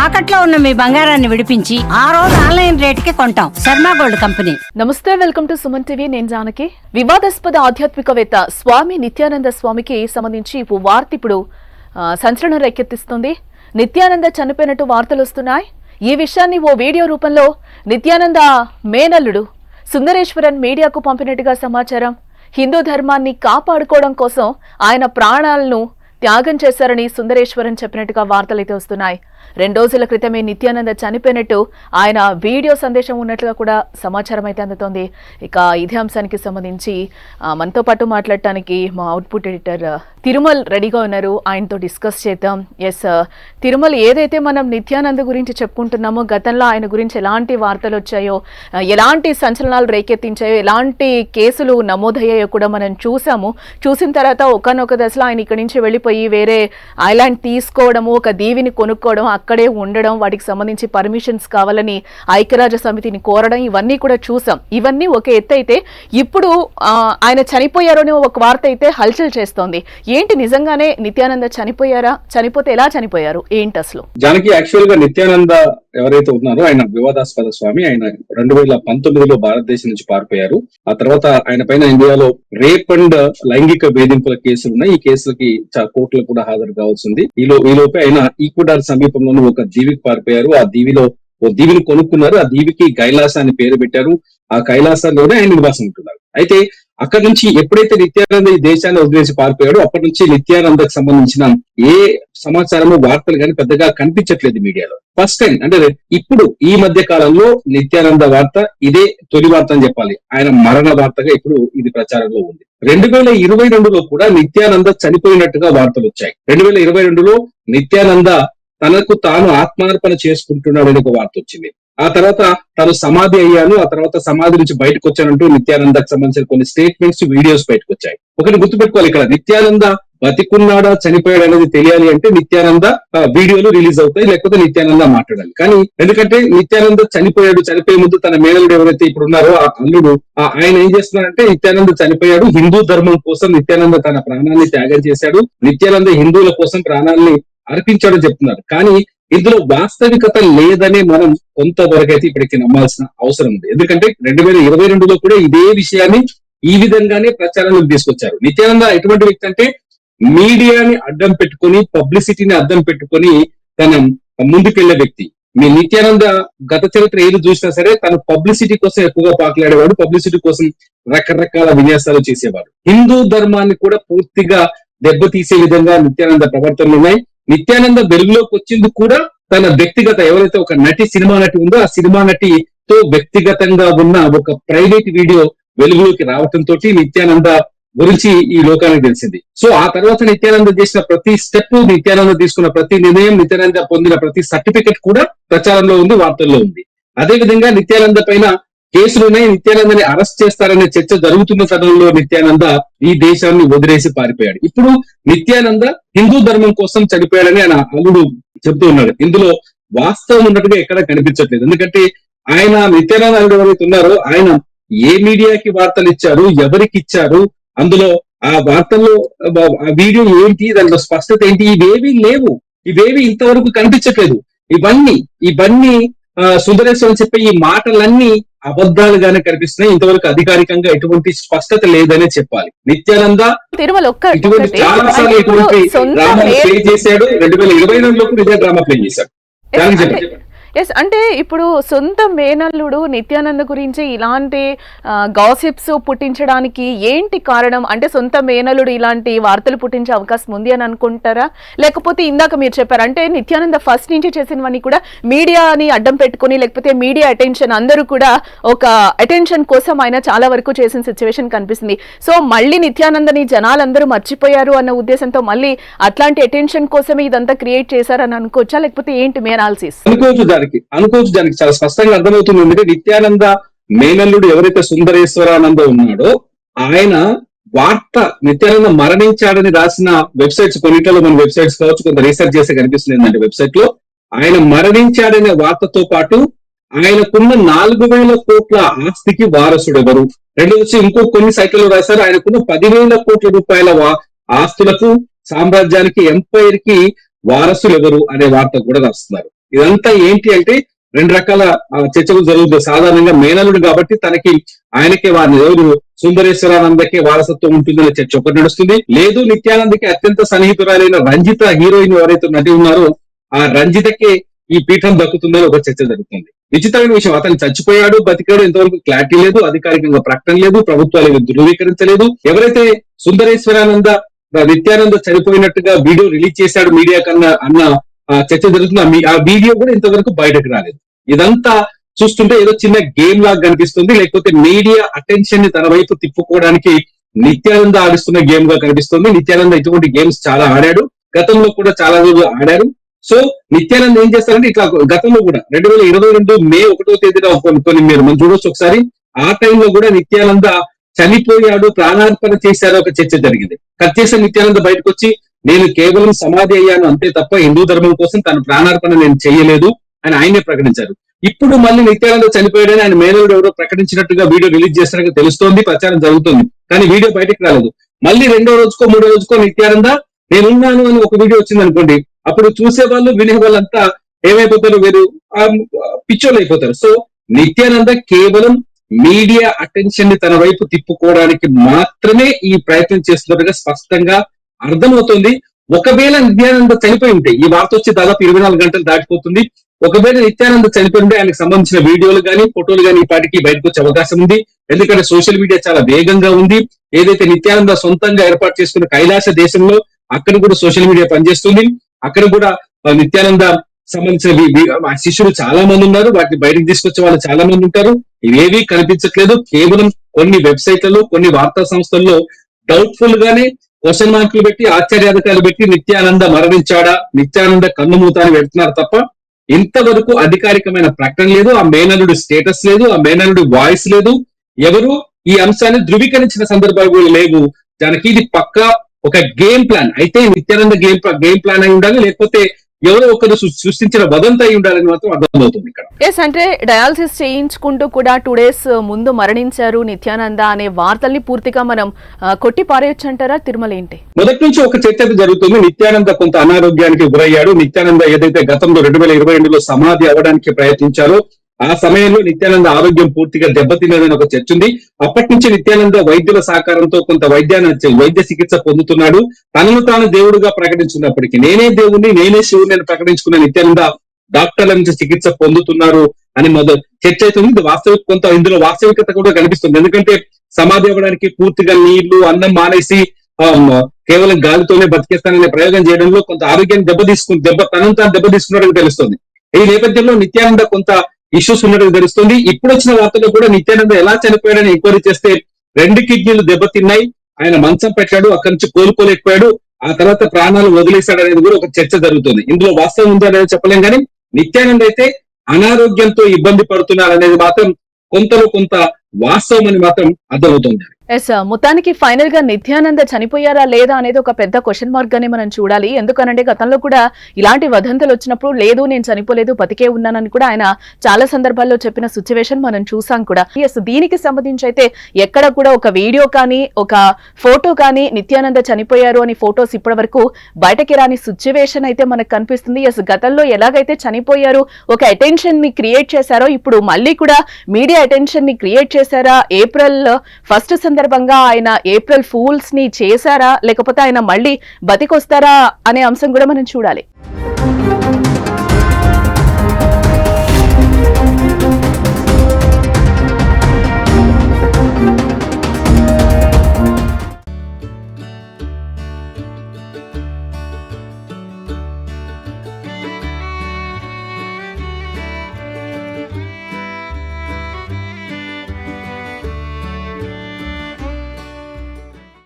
తాకట్లో ఉన్న మీ బంగారాన్ని విడిపించి ఆ రోజు ఆన్లైన్ రేటుకి కొంటాం. Sharma gold company. నమస్తే, వెల్కమ్ టు సుమన్ టీవీ. నేను జానకి. వివాదాస్పద ఆధ్యాత్మికవేత్త స్వామి నిత్యానంద స్వామికి సంబంధించి ఓ వార్త ఇప్పుడు సంచలనం రేకెత్తిస్తుంది. నిత్యానంద చనిపోయినట్టు వార్తలు వస్తున్నాయి. ఈ విషయాన్ని ఓ వీడియో రూపంలో నిత్యానంద మేనల్లుడు సుందరేశ్వరన్ మీడియాకు పంపినట్టుగా సమాచారం. హిందూ ధర్మాన్ని కాపాడుకోవడం కోసం ఆయన ప్రాణాలను త్యాగం చేశారని సుందరేశ్వరన్ చెప్పినట్టుగా వార్తలైతే వస్తున్నాయి. 2 రోజుల క్రితమే నిత్యానంద చనిపోయినట్టు ఆయన వీడియో సందేశం ఉన్నట్లుగా కూడా సమాచారం అయితే అందుతోంది. ఇక ఇదే అంశానికి సంబంధించి మనతో పాటు మాట్లాడటానికి మా అవుట్పుట్ ఎడిటర్ తిరుమల్ రెడీగా ఉన్నారు. ఆయనతో డిస్కస్ చేద్దాం. ఎస్ తిరుమల్, ఏదైతే మనం నిత్యానంద గురించి చెప్పుకుంటున్నామో, గతంలో ఆయన గురించి ఎలాంటి వార్తలు వచ్చాయో, ఎలాంటి సంచలనాలు రేకెత్తించాయో, ఎలాంటి కేసులు నమోదయ్యాయో కూడా మనం చూసాము. చూసిన తర్వాత ఒకనొక దశలో ఆయన ఇక్కడి నుంచి వెళ్ళిపోయి వేరే ఐలాండ్ తీసుకోవడము, ఒక దీవిని కొనుక్కోవడం, అక్కడే ఉండడం, వాటికి సంబంధించి పర్మిషన్స్ కావాలని ఐక్యరాజ్య సమితిని కోరడం, ఇవన్నీ కూడా చూసాం. ఇవన్నీ ఒక ఎత్తు అయితే, ఇప్పుడు ఆయన చనిపోయారు అని ఒక వార్త అయితే హల్చల్ చేస్తోంది. ఏంటి, నిజంగానే నిత్యానంద చనిపోయారా? చనిపోతే ఎలా చనిపోయారు? ఏంటి అసలు? జానకి, యాక్చువల్ గా నిత్యానంద ఎవరైతే ఉన్నారో ఆయన వివాదాస్పద స్వామి. ఆయన 2019లో భారతదేశం నుంచి పారిపోయారు. ఆ తర్వాత ఆయన పైన ఇండియాలో రేప్ అండ్ లైంగిక వేధింపుల కేసులు ఉన్నాయి. ఈ కేసులకి కోర్టులో కూడా హాజరు కావాల్సింది. ఈలోపే ఆయన ఈక్వెడార్ సమీపంలోని ఒక దీవికి పారిపోయారు. ఆ దీవిలో ఓ దీవిని కొనుక్కున్నారు. ఆ దీవికి కైలాస అని పేరు పెట్టారు. ఆ కైలాసంలోనే ఆయన నివాసం ఉంటున్నారు. అయితే అక్కడి నుంచి ఎప్పుడైతే నిత్యానంద ఈ దేశాన్ని వదిలేసి పారిపోయాడో అప్పటి నుంచి నిత్యానందకు సంబంధించిన ఏ సమాచారము, వార్తలు కానీ పెద్దగా కనిపించట్లేదు మీడియాలో. ఫస్ట్ టైం అంటే ఇప్పుడు ఈ మధ్య కాలంలో నిత్యానంద వార్త ఇదే తొలి వార్త అని చెప్పాలి. ఆయన మరణ వార్తగా ఇప్పుడు ఇది ప్రచారంలో ఉంది. 2022లో కూడా నిత్యానంద చనిపోయినట్టుగా వార్తలు వచ్చాయి. 2022లో నిత్యానంద తనకు తాను ఆత్మార్పణ చేసుకుంటున్నాడని ఒక వార్త వచ్చింది. ఆ తర్వాత తను సమాధి అయ్యాను, ఆ తర్వాత సమాధి నుంచి బయటకు వచ్చానంటూ నిత్యానందకు సంబంధించిన కొన్ని స్టేట్మెంట్స్, వీడియోస్ బయటకు వచ్చాయి. ఒకటి గుర్తుపెట్టుకోవాలి, ఇక్కడ నిత్యానంద బతికున్నాడా చనిపోయాడు అనేది తెలియాలి అంటే నిత్యానంద వీడియోలు రిలీజ్ అవుతాయి, లేకపోతే నిత్యానంద మాట్లాడాలి. కానీ ఎందుకంటే నిత్యానంద చనిపోయే ముందు తన మేనల్లుడు ఎవరైతే ఇప్పుడు ఉన్నారో ఆ అల్లుడు, ఆయన ఏం చేస్తున్నారంటే నిత్యానంద చనిపోయాడు, హిందూ ధర్మం కోసం నిత్యానంద తన ప్రాణాన్ని త్యాగం చేశాడు, నిత్యానంద హిందువుల కోసం ప్రాణాన్ని అర్పించాడని చెప్తున్నారు. కానీ ఇందులో వాస్తవికత లేదనే మనం కొంతవరకు అయితే ఇప్పటికి నమ్మాల్సిన అవసరం ఉంది. ఎందుకంటే 2022లో కూడా ఇదే విషయాన్ని ఈ విధంగానే ప్రచారంలోకి తీసుకొచ్చారు. నిత్యానంద ఎటువంటి వ్యక్తి అంటే మీడియాని అడ్డం పెట్టుకొని, పబ్లిసిటీని అడ్డం పెట్టుకొని తన ముందుకెళ్లే వ్యక్తి. మీ నిత్యానంద గత చరిత్ర ఏది చూసినా సరే తను పబ్లిసిటీ కోసం ఎక్కువగా పాకులాడేవాడు, పబ్లిసిటీ కోసం రకరకాల విన్యాసాలు చేసేవాడు. హిందూ ధర్మాన్ని కూడా పూర్తిగా దెబ్బతీసే విధంగా నిత్యానంద ప్రవర్తనలు ఉన్నాయి. నిత్యానంద వెలుగులోకి వచ్చింది కూడా తన వ్యక్తిగత, ఎవరైతే ఒక సినిమా నటి ఉందో ఆ సినిమా నటితో వ్యక్తిగతంగా ఉన్న ఒక ప్రైవేట్ వీడియో వెలుగులోకి రావడంతో నిత్యానంద గురించి ఈ లోకానికి తెలిసింది. సో ఆ తర్వాత నిత్యానంద చేసిన ప్రతి స్టెప్, నిత్యానంద తీసుకున్న ప్రతి నిర్ణయం, నిత్యానంద పొందిన ప్రతి సర్టిఫికెట్ కూడా ప్రచారంలో ఉంది, వార్తల్లో ఉంది. అదే విధంగా నిత్యానంద పైన కేసులున్నాయి. నిత్యానందని అరెస్ట్ చేస్తారనే చర్చ జరుగుతున్న తరుణంలో నిత్యానంద ఈ దేశాన్ని వదిలేసి పారిపోయాడు. ఇప్పుడు నిత్యానంద హిందూ ధర్మం కోసం చనిపోయాడని ఆయన అల్లుడు చెప్తూ ఉన్నాడు. ఇందులో వాస్తవం ఉన్నట్టుగా ఎక్కడ కనిపించట్లేదు. ఎందుకంటే ఆయన నిత్యానంద అల్లుడు ఎవరైతే ఉన్నారో ఆయన ఏ మీడియాకి వార్తలు ఇచ్చారు, ఎవరికి ఇచ్చారు, అందులో ఆ వార్తల్లో ఆ వీడియో ఏంటి, దాంట్లో స్పష్టత ఏంటి, ఇవేవి లేవు. ఇవేవి ఇంతవరకు కనిపించట్లేదు. ఇవన్నీ సుందరేశ్వరం చెప్పే ఈ మాటలన్నీ అబద్ధాలుగానే కనిపిస్తున్నాయి. ఇంతవరకు అధికారికంగా ఎటువంటి స్పష్టత లేదనే చెప్పాలి. నిత్యానంద ఇటువంటి చాలా సార్లు ఎటువంటి డ్రామా ప్లే చేశాడు. 2022లో కూడా ఇదే డ్రామా ప్లే చేశాడు. ఎస్, అంటే ఇప్పుడు సొంత మేనల్లుడు నిత్యానంద గురించి ఇలాంటి గాసిప్స్ పుట్టించడానికి ఏంటి కారణం? అంటే సొంత మేనల్లుడు ఇలాంటి వార్తలు పుట్టించే అవకాశం ఉంది అని అనుకుంటారా? లేకపోతే ఇందాక మీరు చెప్పారు అంటే నిత్యానంద ఫస్ట్ నుంచి చేసినవన్నీ కూడా మీడియాని అడ్డం పెట్టుకుని, లేకపోతే మీడియా అటెన్షన్, అందరూ కూడా ఒక అటెన్షన్ కోసం ఆయన చాలా వరకు చేసిన సిచ్యువేషన్ కనిపిస్తుంది. సో మళ్ళీ నిత్యానందని జనాలందరూ మర్చిపోయారు అన్న ఉద్దేశంతో మళ్ళీ అట్లాంటి అటెన్షన్ కోసమే ఇదంతా క్రియేట్ చేశారని అనుకోవచ్చా, లేకపోతే ఏంటి మీ అనాలిసిస్? అనుకోవచ్చు దానికి చాలా స్పష్టంగా అర్థమవుతుంది. ఎందుకంటే నిత్యానంద మేనల్లుడు ఎవరైతే సుందరేశ్వరానంద ఉన్నాడో ఆయన వార్త నిత్యానంద మరణించాడని రాసిన వెబ్సైట్స్ కొన్నింటిలో, మన వెబ్సైట్స్ కావచ్చు, కొంత రీసెర్చ్ చేస్తే కనిపిస్తుంది ఏంటంటే వెబ్సైట్ లో ఆయన మరణించాడనే వార్తతో పాటు ఆయనకున్న 4,000 కోట్ల ఆస్తికి వారసుడు ఎవరు, వచ్చి ఇంకో కొన్ని సైట్లలో రాశారు ఆయనకున్న 10,000 కోట్ల రూపాయల ఆస్తులకు, సామ్రాజ్యానికి, ఎంపైర్ కి వారసులు ఎవరు అనే వార్త కూడా రాస్తున్నారు. ఇదంతా ఏంటి అంటే రెండు రకాల చర్చలు జరుగుతుంది. సాధారణంగా మేనలుడు కాబట్టి తనకి ఆయనకే వారిని ఎవరు సుందరేశ్వరానందకే వారసత్వం ఉంటుందనే చర్చ ఒకటి నడుస్తుంది. లేదు నిత్యానందకి అత్యంత సన్నిహితురాలైన రంజిత హీరోయిన్ ఎవరైతే నటి ఉన్నారో ఆ రంజితకే ఈ పీఠం దక్కుతుందని ఒక చర్చ జరుగుతుంది. విచిత్రమైన విషయం, అతను చచ్చిపోయాడు బతికాడు ఇంతవరకు క్లారిటీ లేదు, అధికారికంగా ప్రకటన లేదు, ప్రభుత్వాలు ధృవీకరించలేదు. ఎవరైతే సుందరేశ్వరానంద నిత్యానంద చనిపోయినట్టుగా వీడియో రిలీజ్ చేశాడు మీడియా కన్నా అన్న చర్చ జరుగుతుంది. ఆ వీడియో కూడా ఇంతవరకు బయటకు రాలేదు. ఇదంతా చూస్తుంటే ఏదో చిన్న గేమ్ లాగా కనిపిస్తుంది, లేకపోతే మీడియా అటెన్షన్ ని తన వైపు తిప్పుకోవడానికి నిత్యానంద ఆడిస్తున్న గేమ్ గా కనిపిస్తుంది. నిత్యానంద ఇటువంటి గేమ్స్ చాలా ఆడాడు, గతంలో కూడా చాలా రోజులు ఆడారు. సో నిత్యానంద ఏం చేస్తారంటే ఇట్లా గతంలో కూడా 2022 మే 1వ తేదీన కొన్ని మనం చూడొచ్చు ఒకసారి. ఆ టైంలో కూడా నిత్యానంద చనిపోయాడు, ప్రాణార్పణ చేశారు ఒక చర్చ జరిగింది. కట్ చేసిన నిత్యానంద బయటకు వచ్చి నేను కేవలం సమాధి అయ్యాను అంతే తప్ప హిందూ ధర్మం కోసం తన ప్రాణార్పణ నేను చేయలేదు అని ఆయనే ప్రకటించారు. ఇప్పుడు మళ్ళీ నిత్యానంద చనిపోయాడని ఆయన మేనలుడు ఎవరో ప్రకటించినట్టుగా వీడియో రిలీజ్ చేసినట్టుగా తెలుస్తోంది, ప్రచారం జరుగుతుంది. కానీ వీడియో బయటకు రాలేదు. మళ్ళీ 2వ రోజుకో 3వ రోజుకో నిత్యానంద నేనున్నాను అని ఒక వీడియో వచ్చింది అనుకోండి, అప్పుడు చూసే వాళ్ళు వినే వాళ్ళంతా ఏమైపోతారు, వేరు పిచ్చోళ్ళు అయిపోతారు. సో నిత్యానంద కేవలం మీడియా అటెన్షన్ ని తన వైపు తిప్పుకోవడానికి మాత్రమే ఈ ప్రయత్నం చేస్తున్నట్టుగా స్పష్టంగా అర్థమవుతుంది. ఒకవేళ నిత్యానంద చనిపోయి ఉంటే, ఈ వార్త వచ్చి దాదాపు 24 గంటలు దాటిపోతుంది, ఒకవేళ నిత్యానంద చనిపోయి ఉంటే ఆయనకు సంబంధించిన వీడియోలు కానీ ఫోటోలు కానీ ఈ పాటికి బయటకు వచ్చే అవకాశం ఉంది. ఎందుకంటే సోషల్ మీడియా చాలా వేగంగా ఉంది. ఏదైతే నిత్యానంద సొంతంగా ఏర్పాటు చేసుకున్న కైలాస దేశంలో అక్కడ కూడా సోషల్ మీడియా పనిచేస్తుంది. అక్కడ కూడా నిత్యానంద సంబంధించిన శిష్యులు చాలా మంది ఉన్నారు, వాటిని బయటకు తీసుకొచ్చే వాళ్ళు చాలా మంది ఉంటారు. ఇవేవి కనిపించట్లేదు. కేవలం కొన్ని వెబ్సైట్లలో కొన్ని వార్తా సంస్థల్లో డౌట్ఫుల్ గానే క్వశ్చన్ మార్కులు పెట్టి ఆశ్చర్యాధికారులు పెట్టి నిత్యానంద మరణించాడా, నిత్యానంద కన్నుమూత అని పెడుతున్నారు తప్ప ఇంతవరకు అధికారికమైన ప్రకటన లేదు, ఆ మేనలుడి స్టేటస్ లేదు, ఆ మేనలుడి వాయిస్ లేదు. ఎవరు ఈ అంశాన్ని ధృవీకరించిన సందర్భాలు లేవు. దానికి ఇది పక్కా ఒక గేమ్ ప్లాన్. అయితే నిత్యానంద గేమ్ ప్లాన్ అయి ఉండాలి, లేకపోతే ఎవరో ఒకరు సృష్టించిన వదంతి అయి ఉండాలని మాత్రం అర్థమవుతుంది ఇక్కడ. ఎస్, అంటే డయాలసిస్ చేయించుకుంటూ కూడా 2 days ముందు మరణించారు నిత్యానంద అనే వార్తల్ని పూర్తిగా మనం కొట్టి పారేయొచ్చు అంటారా? తిరుమల ఏంటి? మొదటి నుంచి ఒక చర్చ జరుగుతుంది. నిత్యానంద కొంత అనారోగ్యానికి గురయ్యాడు. నిత్యానంద ఏదైతే గతంలో 2022లో సమాధి అవ్వడానికి ప్రయత్నించారో ఆ సమయంలో నిత్యానంద ఆరోగ్యం పూర్తిగా దెబ్బతిన్నదని ఒక చర్చ ఉంది. అప్పటి నుంచి నిత్యానంద వైద్యుల సహకారంతో కొంత వైద్య చికిత్స పొందుతున్నాడు. తనను తాను దేవుడుగా ప్రకటించుకున్నప్పటికీ నేనే దేవుణ్ణి నేనే శివుని అని ప్రకటించుకున్న నిత్యానంద డాక్టర్ల నుంచి చికిత్స పొందుతున్నారు అని చర్చ అవుతుంది. కొంత ఇందులో వాస్తవికత కూడా కనిపిస్తుంది. ఎందుకంటే సమాధి అవ్వడానికి పూర్తిగా నీళ్లు అన్నం మానేసి కేవలం గాలితోనే బతికేస్తాననే ప్రయోగం చేయడంలో కొంత ఆరోగ్యాన్ని తనను తాను దెబ్బ తీసుకున్నట్టు తెలుస్తుంది. ఈ నేపథ్యంలో నిత్యానంద కొంత ఇష్యూస్ ఉన్నట్టు తెలుస్తుంది. ఇప్పుడు వచ్చిన వార్తలో కూడా నిత్యానంద ఎలా చనిపోయాడని ఎంక్వైరీ చేస్తే 2 కిడ్నీలు దెబ్బతిన్నాయి, ఆయన మంచం పెట్టాడు, అక్కడి నుంచి కోలుకోలేకపోయాడు, ఆ తర్వాత ప్రాణాలు వదిలేశాడు అనేది కూడా ఒక చర్చ జరుగుతుంది. ఇందులో వాస్తవం ఉందా అనేది చెప్పలేం, కానీ నిత్యానంద అయితే అనారోగ్యంతో ఇబ్బంది పడుతున్నారు అనేది మాత్రం కొంతలో కొంత వాస్తవం అని మాత్రం అర్థమవుతుంది. ఎస్, మొత్తానికి ఫైనల్ గా నిత్యానంద చనిపోయారా లేదా అనేది ఒక పెద్ద క్వశ్చన్ మార్క్ గానే మనం చూడాలి. ఎందుకనంటే గతంలో కూడా ఇలాంటి వదంతులు వచ్చినప్పుడు లేదు నేను చనిపోలేదు బతికే ఉన్నానని కూడా ఆయన చాలా సందర్భాల్లో చెప్పిన సిచ్యువేషన్ మనం చూసాం కూడా. ఎస్, దీనికి సంబంధించి అయితే ఎక్కడ కూడా ఒక వీడియో కానీ ఒక ఫోటో కానీ నిత్యానంద చనిపోయారు అని ఫోటోస్ ఇప్పటి వరకు బయటకి రాని సిచ్యువేషన్ అయితే మనకు కనిపిస్తుంది. ఎస్, గతంలో ఎలాగైతే చనిపోయారు ఒక అటెన్షన్ ని క్రియేట్ చేశారో ఇప్పుడు మళ్ళీ కూడా మీడియా అటెన్షన్ ని క్రియేట్ చేశారా? April 1 సందర్భంగా ఆయన ఏప్రిల్ ఫూల్స్ ని చేశారా, లేకపోతే ఆయన మళ్ళీ బతికొస్తారా అనే అంశం కూడా మనం చూడాలి.